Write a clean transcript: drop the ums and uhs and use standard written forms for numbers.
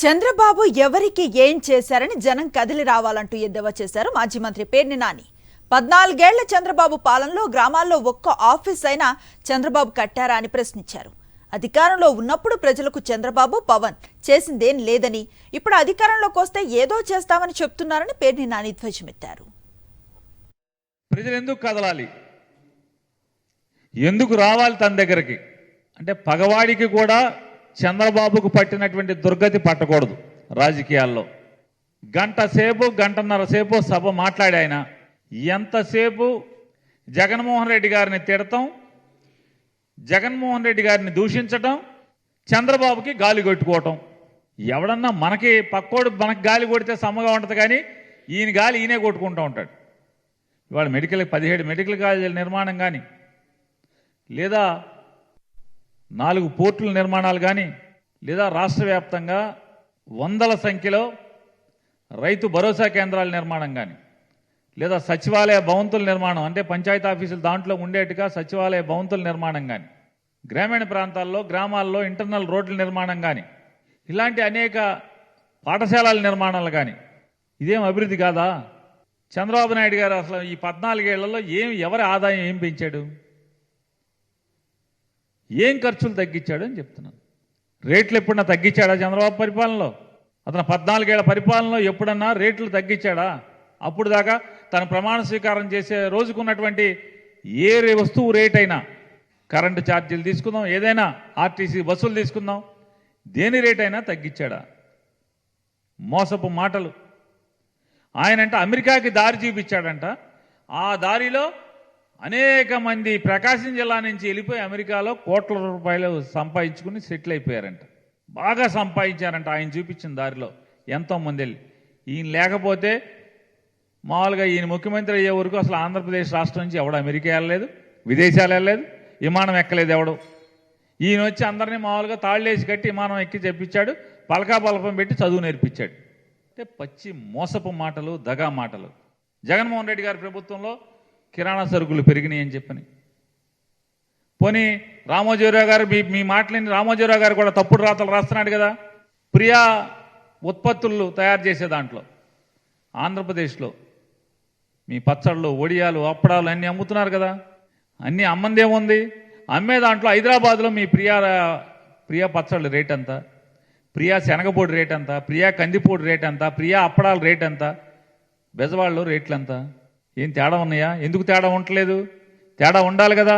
చంద్రబాబు ఎవరికి ఏం చేశారని జనం కదిలి రావాలంటూ ఎద్దేవా చేశారు మాజీ మంత్రి పేర్ని నాని. 14 ఏళ్ల చంద్రబాబు పాలనలో గ్రామాల్లో ఒక్క ఆఫీస్ అయినా చంద్రబాబు కట్టారా అని ప్రశ్నించారు. అధికారంలో ఉన్నప్పుడు ప్రజలకు చంద్రబాబు పవన్ చేసిందేం లేదని, ఇప్పుడు అధికారంలోకి వస్తే ఏదో చేస్తామని చెప్తున్నారని పేర్ని నాని ధ్వజమెత్తారు. ప్రజలు ఎందుకు కదలాలి, ఎందుకు రావాలి తన దగ్గరికి అంటే పగవాడికి కూడా చంద్రబాబుకు పట్టినటువంటి దుర్గతి పట్టకూడదు. రాజకీయాల్లో గంటన్నర సేపు సభ మాట్లాడి ఆయన ఎంతసేపు జగన్మోహన్ రెడ్డి గారిని తిడతాం, జగన్మోహన్ రెడ్డి గారిని దూషించటం, చంద్రబాబుకి గాలి కొట్టుకోవటం. ఎవడన్నా మనకి పక్కోడు మనకి గాలి కొడితే సమ్మగా ఉంటుంది, కానీ ఈయన గాలి ఈయనే కొట్టుకుంటూ ఉంటాడు. ఇవాళ 17 మెడికల్ కాలేజీల నిర్మాణం కానీ, లేదా 4 పోర్టుల నిర్మాణాలు కానీ, లేదా రాష్ట్ర వ్యాప్తంగా వందల సంఖ్యలో రైతు భరోసా కేంద్రాల నిర్మాణం కానీ, లేదా సచివాలయ భవంతుల నిర్మాణం అంటే పంచాయతీ ఆఫీసులు దాంట్లో ఉండేట్టుగా సచివాలయ భవంతుల నిర్మాణం కానీ, గ్రామీణ ప్రాంతాల్లో గ్రామాల్లో ఇంటర్నల్ రోడ్ల నిర్మాణం కానీ, ఇలాంటి అనేక పాఠశాలల నిర్మాణాలు కానీ, ఇదేం అభివృద్ధి కాదా? చంద్రబాబు నాయుడు గారు అసలు ఈ 14 ఏళ్లలో ఎవరి ఆదాయం ఏం పెంచాడు, ఏం ఖర్చులు తగ్గించాడు అని చెప్తున్నాను. రేట్లు ఎప్పుడన్నా తగ్గించాడా చంద్రబాబు పరిపాలనలో? అతను 14 ఏళ్ల పరిపాలనలో ఎప్పుడన్నా రేట్లు తగ్గించాడా? అప్పుడు దాకా తన ప్రమాణ స్వీకారం చేసే రోజుకున్నటువంటి ఏ వస్తువు రేట్ అయినా, కరెంటు ఛార్జీలు తీసుకుందాం, ఏదైనా ఆర్టీసీ బస్సులు తీసుకుందాం, దేని రేట్ అయినా తగ్గించాడా? మోసపు మాటలు. ఆయనంట అమెరికాకి దారి చూపించాడంట. ఆ దారిలో అనేక మంది ప్రకాశం జిల్లా నుంచి వెళ్ళిపోయి అమెరికాలో కోట్ల రూపాయలు సంపాదించుకుని సెటిల్ అయిపోయారంట. బాగా సంపాదించారంట ఆయన చూపించిన దారిలో ఎంతోమంది వెళ్ళి. ఈయన లేకపోతే మామూలుగా ఈయన ముఖ్యమంత్రి అయ్యే వరకు అసలు ఆంధ్రప్రదేశ్ రాష్ట్రం నుంచి ఎవడు అమెరికా వెళ్ళలేదు, విదేశాలు వెళ్ళలేదు, విమానం ఎక్కలేదు ఎవడు. ఈయన వచ్చి అందరినీ మామూలుగా తాళ్ళేసి కట్టి విమానం ఎక్కి చెప్పించాడు, పలకా బలపం పెట్టి చదువు నేర్పించాడు. అంటే పచ్చి మోసపు మాటలు, దగా మాటలు. జగన్మోహన్ రెడ్డి గారి ప్రభుత్వంలో కిరాణా సరుకులు పెరిగినాయి అని చెప్పని, పోనీ రామోజీరావు గారు మీ మాటలని రామోజీరావు గారు కూడా తప్పుడు రాతలు రాస్తున్నాడు కదా. ప్రియా ఉత్పత్తులు తయారు చేసే దాంట్లో ఆంధ్రప్రదేశ్లో మీ పచ్చళ్ళు, వడియాలు, అప్పడాలు అన్నీ అమ్ముతున్నారు కదా. అన్నీ అమ్మందేముంది? అమ్మే దాంట్లో హైదరాబాద్లో మీ ప్రియా పచ్చళ్ళు రేట్ ఎంత, ప్రియా శనగపొడి రేట్ ఎంత, ప్రియా కందిపొడి రేట్ ఎంత, ప్రియా అప్పడాల రేట్ ఎంత, బెజవాడలో రేట్లు ఎంత? ఏం తేడా ఉన్నాయా? ఎందుకు తేడా ఉండట్లేదు? తేడా ఉండాలి కదా.